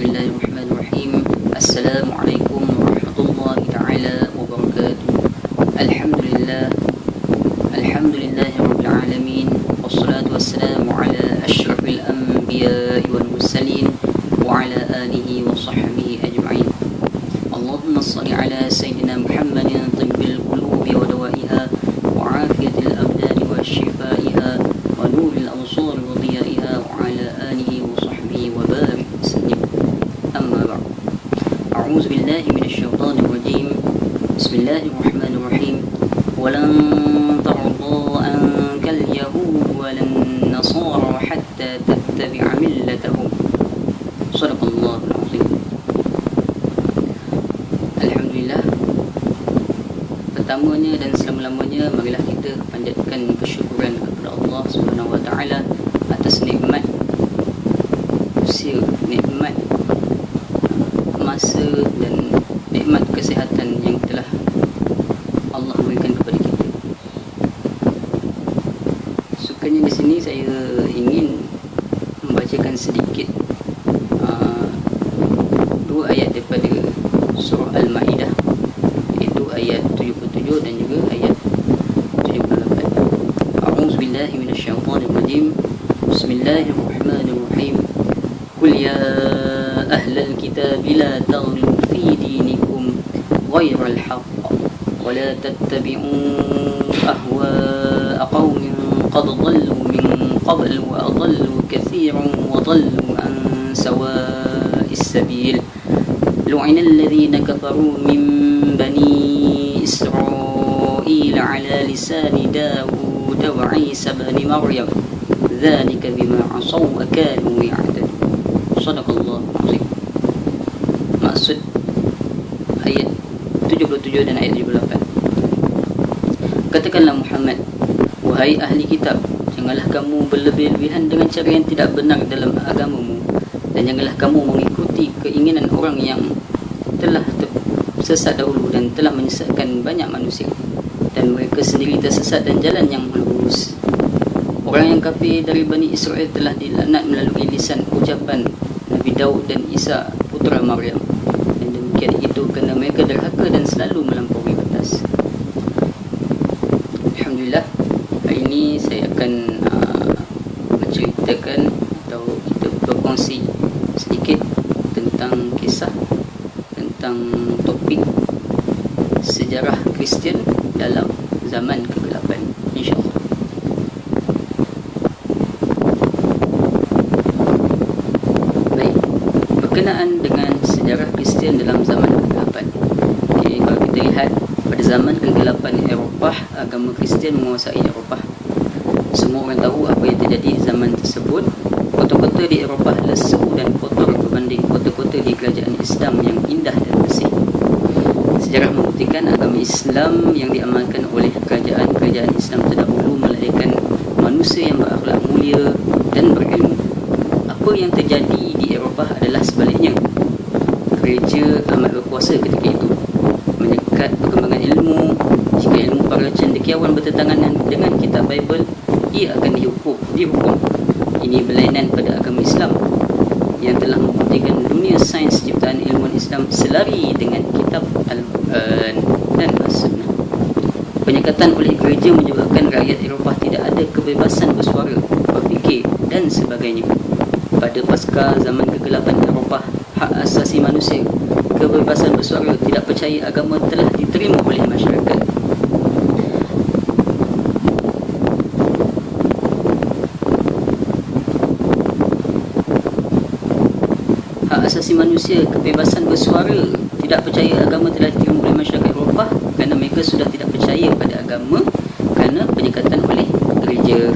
Bismillahirrahmanirrahim. Assalamualaikum warahmatullahi ta'ala wabarakatuh. Alhamdulillahirabbil alamin. Wassalatu wassalamu ala asyrafil anbiya'i wal mursalin wa ala alihi wa sahbihi ajma'in. Allahumma shalli ala sayyidina Muhammadin tibbil qulubi wa dawaiha wa afiyatil abdani wa shifaiha wa nuril absar wa diyaiha wa ala alihi wa sahbihi wa barik sallim. Amma ba'd. A'udzu billahi minasy syaithanir rajim. Bismillahirrahmanirrahim. Walan tarda ankal yahud walan nasara hatta tattabi'a millatahum. Shadaqallahul azim. Alhamdulillah. Pertamanya dan selama-lamanya marilah kita panjatkan kesyukuran kepada Allah Subhanahu wa taala atas nikmat usia, nikmat masa dan nikmat kesihatan yang telah Allah berikan kepada kita. Sukanya di sini saya ingin membacakan sedikit dua ayat daripada surah Al-Maidah, iaitu ayat 77 dan juga ayat 78. A'udzubillahi minasyaitonir rajim. Bismillahirrahmanirrahim. Qul ya ahlal kitab la taghlu fi dinikum ghairal haqq wa la tattabi'u ahwa'a qaumin qad dhallu min qabl wa adallu katsiran wa dhallu an sawa'is sabil. لعن الذين كفروا من بني إسرائيل على لسان داود وعيسى بن مريم ذلك بما عصوا وكانوا يعتدون. صدق الله العظيم. Maksud ayat 77 dan ayat 78. Katakanlah Muhammad, wahai ahli kitab, janganlah kamu berlebih-lebihan dengan cara yang tidak benar dalam agamamu, dan janganlah kamu mengikuti keinginan orang yang telah tersesat dahulu dan telah menyesatkan banyak manusia, dan mereka sendiri tersesat dan jalan yang lurus. Orang yang kafir dari Bani Israel telah dilaknat melalui lisan ucapan Nabi Daud dan Isa putra Maryam, dan demikian itu kerana mereka derhaka dan selalu melampaui batas. Alhamdulillah, hari ini saya akan menceritakan atau kita berkongsi sedikit tentang kisah, tentang topik sejarah Kristian dalam zaman kegelapan, insyaAllah. Baik, berkenaan dengan sejarah Kristian dalam zaman kegelapan. Okay, kalau kita lihat pada zaman kegelapan Eropah, agama Kristian menguasai Eropah. Semua orang tahu apa yang terjadi di zaman tersebut. Kota-kota di Eropah lesu dan kotor berbanding kota-kota di kerajaan Islam yang indah dan bersih. Sejarah membuktikan agama Islam yang diamalkan oleh kerajaan-kerajaan Islam terdahulu melahirkan manusia yang berakhlak mulia dan berilmu. Apa yang terjadi di Eropah adalah sebaliknya. Gereja amat berkuasa ketika itu, menyekat perkembangan ilmu. Jika ilmu para cendekiawan bertentangan dengan kitab Bible, ia akan dihukum. Ini berlainan pada agama Islam yang telah membuktikan dunia sains ciptaan ilmuwan Islam selari dengan kitab Al-Quran dan As-Sunnah. Penyekatan oleh gereja menyebabkan rakyat Eropah tidak ada kebebasan bersuara, berfikir dan sebagainya. Pada pasca zaman kegelapan Eropah, hak asasi manusia, kebebasan bersuara, tidak percaya agama telah diterima oleh masyarakat. Asasi manusia, kebebasan bersuara, tidak percaya agama telah diterima oleh masyarakat Eropah kerana mereka sudah tidak percaya pada agama kerana penyekatan oleh gereja.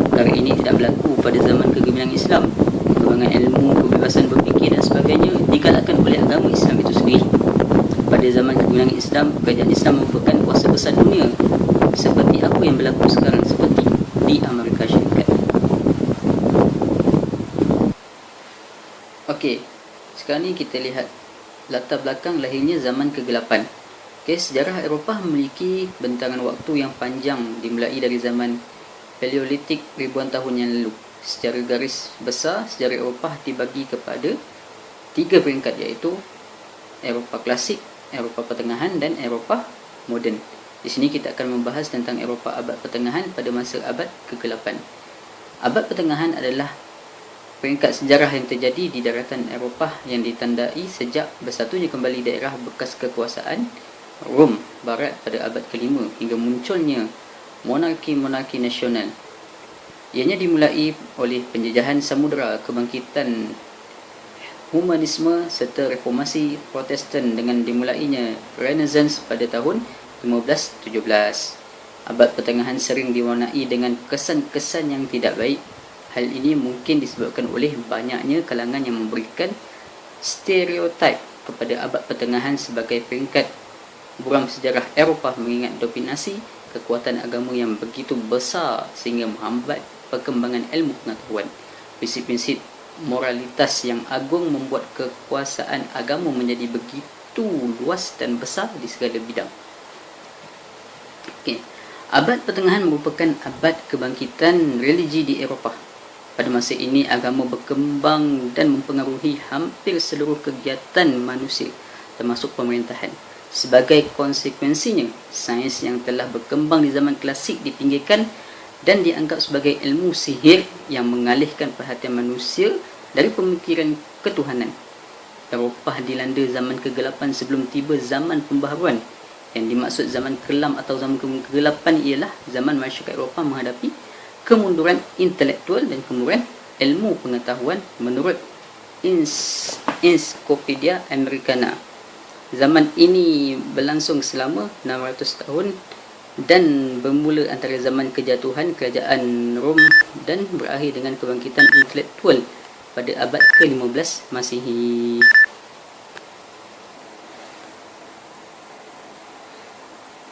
Perkara ini tidak berlaku pada zaman kegemilangan Islam. Perkembangan ilmu, kebebasan berfikir dan sebagainya digalakkan oleh agama Islam itu sendiri. Pada zaman kegemilangan Islam, kerajaan Islam merupakan kuasa besar dunia, seperti apa yang berlaku sekarang seperti di Amerika Syarikat. Okey, sekarang ni kita lihat latar belakang lahirnya zaman kegelapan. Sejarah Eropah memiliki bentaran waktu yang panjang dimulai dari zaman Paleolitik ribuan tahun yang lalu. Secara garis besar, sejarah Eropah dibagi kepada 3 peringkat, iaitu Eropah Klasik, Eropah Pertengahan dan Eropah Moden. Di sini kita akan membahas tentang Eropah Abad Pertengahan pada masa Abad ke-8. Abad Pertengahan adalah peringkat sejarah yang terjadi di daratan Eropah yang ditandai sejak bersatunya kembali daerah bekas kekuasaan Rom Barat pada abad ke-5 hingga munculnya monarki-monarki nasional. Ianya dimulai oleh penjajahan samudera, kebangkitan humanisme serta reformasi Protestan dengan dimulainya Renaissance pada tahun 1517. Abad Pertengahan sering diwarnai dengan kesan-kesan yang tidak baik. Hal ini mungkin disebabkan oleh banyaknya kalangan yang memberikan stereotip kepada Abad Pertengahan sebagai peringkat buram sejarah Eropah, mengingat dominasi kekuatan agama yang begitu besar sehingga menghambat perkembangan ilmu pengetahuan. Prinsip-prinsip moralitas yang agung membuat kekuasaan agama menjadi begitu luas dan besar di segala bidang. Abad Pertengahan merupakan abad kebangkitan religi di Eropah. Pada masa ini, agama berkembang dan mempengaruhi hampir seluruh kegiatan manusia, termasuk pemerintahan. Sebagai konsekuensinya, sains yang telah berkembang di zaman klasik dipinggirkan dan dianggap sebagai ilmu sihir yang mengalihkan perhatian manusia dari pemikiran ketuhanan. Eropah dilanda zaman kegelapan sebelum tiba zaman pembaharuan. Yang dimaksud zaman kelam atau zaman kegelapan ialah zaman masyarakat Eropah menghadapi kemunduran intelektual dan kemunduran ilmu pengetahuan menurut Encyclopedia Americana. Zaman ini berlangsung selama 600 tahun dan bermula antara zaman kejatuhan kerajaan Rom dan berakhir dengan kebangkitan intelektual pada abad ke-15 Masihi.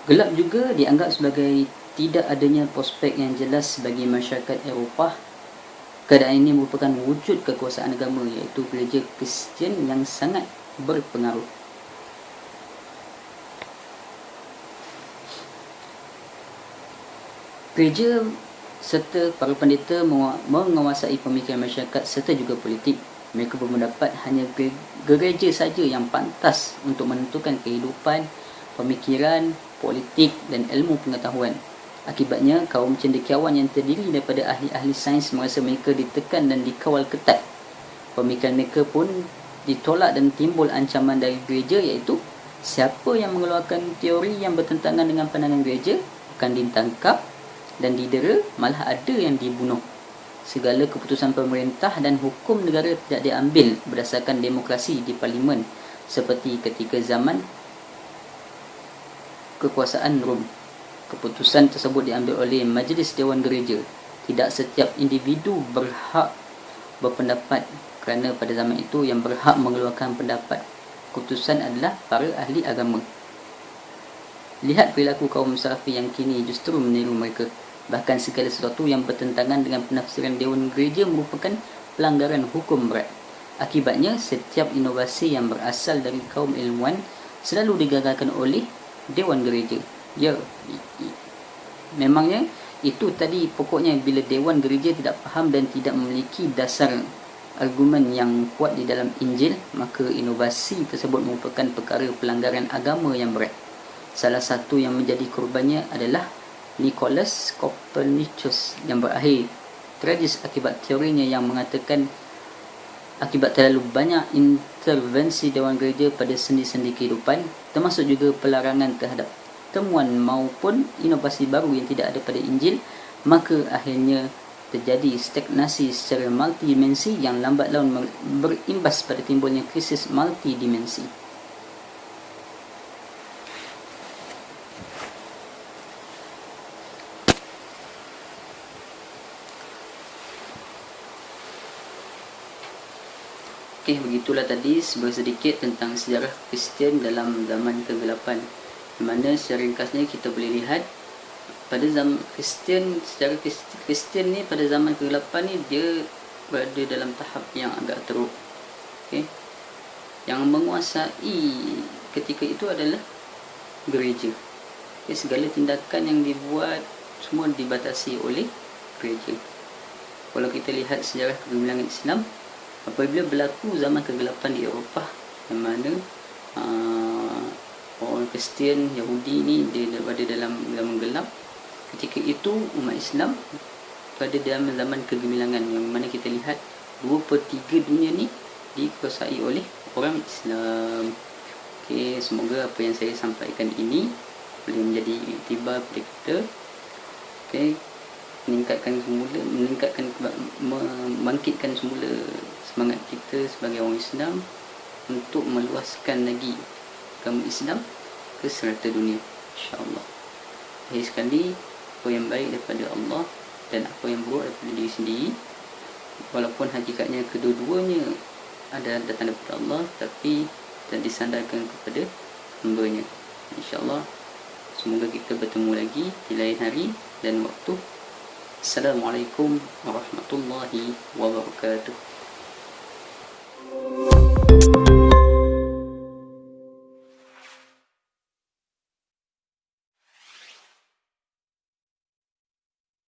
Gelap juga dianggap sebagai tidak adanya prospek yang jelas bagi masyarakat Eropah. Keadaan ini merupakan wujud kekuasaan agama, iaitu gereja Kristian yang sangat berpengaruh. Gereja serta para pendeta menguasai pemikiran masyarakat serta juga politik. Mereka berpendapat hanya gereja saja yang pantas untuk menentukan kehidupan, pemikiran, politik dan ilmu pengetahuan. Akibatnya, kaum cendekiawan yang terdiri daripada ahli-ahli sains merasa mereka ditekan dan dikawal ketat. Pemikiran mereka pun ditolak dan timbul ancaman dari gereja, iaitu siapa yang mengeluarkan teori yang bertentangan dengan pandangan gereja akan ditangkap dan didera, malah ada yang dibunuh. Segala keputusan pemerintah dan hukum negara tidak diambil berdasarkan demokrasi di parlimen seperti ketika zaman kekuasaan Rom. Keputusan tersebut diambil oleh Majlis Dewan Gereja. Tidak setiap individu berhak berpendapat, kerana pada zaman itu yang berhak mengeluarkan pendapat keputusan adalah para ahli agama. Lihat perilaku kaum Salafi yang kini justru meniru mereka. Bahkan segala sesuatu yang bertentangan dengan penafsiran Dewan Gereja merupakan pelanggaran hukum berat. Akibatnya, setiap inovasi yang berasal dari kaum ilmuwan selalu digagalkan oleh Dewan Gereja. Ya, memangnya itu tadi pokoknya bila Dewan Gereja tidak faham dan tidak memiliki dasar argumen yang kuat di dalam Injil, maka inovasi tersebut merupakan perkara pelanggaran agama yang berat. Salah satu yang menjadi korbannya adalah Nicolaus Copernicus yang berakhir tragis akibat teorinya yang mengatakan akibat terlalu banyak intervensi Dewan Gereja pada sendi-sendi kehidupan, termasuk juga pelarangan terhadap temuan maupun inovasi baru yang tidak ada pada Injil, maka akhirnya terjadi stagnasi secara multidimensi yang lambat laun berimbas pada timbulnya krisis multidimensi. Okey, begitulah tadi sedikit tentang sejarah Kristian dalam zaman kegelapan. Di mana secara ringkasnya kita boleh lihat pada zaman Kristian, sejarah Kristian ni pada zaman kegelapan ni dia berada dalam tahap yang agak teruk. Okey. Yang menguasai ketika itu adalah gereja. Okey, segala tindakan yang dibuat semua dibatasi oleh gereja. Kalau kita lihat sejarah kegemilangan Islam, apabila berlaku zaman kegelapan di Eropah, yang mana orang Kristian, Yahudi ni dia berada dalam zaman gelap, ketika itu umat Islam pada dalam zaman kegemilangan, yang mana kita lihat 2/3 dunia ni dikuasai oleh orang Islam. Okey, semoga apa yang saya sampaikan ini boleh menjadi iktibar kepada kita. Okey, membangkitkan semula semangat kita sebagai orang Islam untuk meluaskan lagi agama Islam ke serata dunia, insya-Allah. Akhir sekali, apa yang baik daripada Allah dan apa yang buruk daripada diri sendiri, walaupun hakikatnya kedua-duanya ada datang daripada Allah, tapi dan disandarkan kepada hamba-Nya. InsyaAllah, semoga kita bertemu lagi di lain hari dan waktu. Assalamualaikum warahmatullahi wabarakatuh.